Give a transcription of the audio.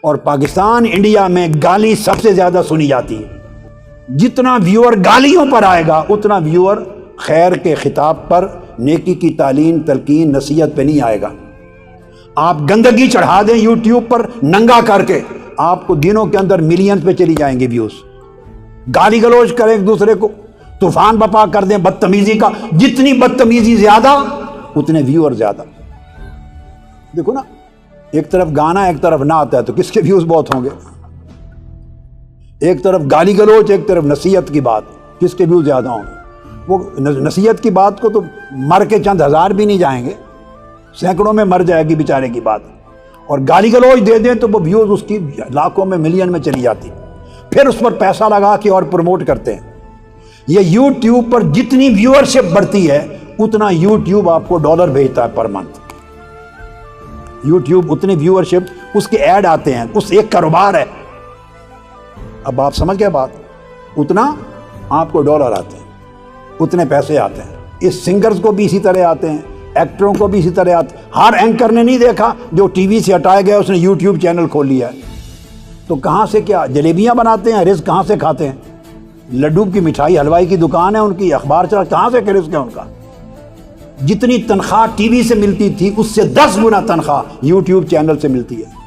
اور پاکستان انڈیا میں گالی سب سے زیادہ سنی جاتی ہے۔ جتنا ویور گالیوں پر آئے گا اتنا ویور خیر کے خطاب پر، نیکی کی تعلیم تلقین نصیحت پہ نہیں آئے گا۔ آپ گندگی چڑھا دیں یوٹیوب پر ننگا کر کے، آپ کو دنوں کے اندر ملین پہ چلی جائیں گے ویوز۔ گالی گلوچ کریں ایک دوسرے کو، طوفان بپا کر دیں بدتمیزی کا، جتنی بدتمیزی زیادہ اتنے ویور زیادہ۔ دیکھو نا، ایک طرف گانا ایک طرف نہ آتا ہے تو کس کے ویوز بہت ہوں گے؟ ایک طرف گالی گلوچ ایک طرف نصیحت کی بات، کس کے ویوز زیادہ ہوں گے؟ وہ نصیحت کی بات کو تو مر کے چند ہزار بھی نہیں جائیں گے، سینکڑوں میں مر جائے گی بیچارے کی بات، اور گالی گلوچ دے دیں تو وہ ویوز اس کی لاکھوں میں ملین میں چلی جاتی، پھر اس پر پیسہ لگا کے اور پروموٹ کرتے ہیں۔ یہ یوٹیوب پر جتنی ویورشپ بڑھتی ہے اتنا یوٹیوب آپ کو ڈالر بھیجتا ہے پر منتھ۔ یوٹیوب اتنی ویورشپ، اس کے ایڈ آتے ہیں، اس ایک کاروبار ہے۔ اب آپ سمجھ گئے بات؟ اتنا آپ کو ڈالر آتے ہیں، اتنے پیسے آتے ہیں۔ اس سنگرز کو بھی اسی طرح آتے ہیں، ایکٹروں کو بھی اسی طرح آتے ہیں۔ ہر اینکر نے نہیں دیکھا جو ٹی وی سے ہٹایا گیا اس نے یوٹیوب چینل کھول لیا ہے، تو کہاں سے کیا جلیبیاں بناتے ہیں، رزق کہاں سے کھاتے ہیں؟ لڈو کی مٹھائی حلوائی کی دکان ہے ان کی، اخبار چلا، کہاں سے کہ رزق ہے ان کا؟ جتنی تنخواہ ٹی وی سے ملتی تھی اس سے 10 گنا تنخواہ یوٹیوب چینل سے ملتی ہے۔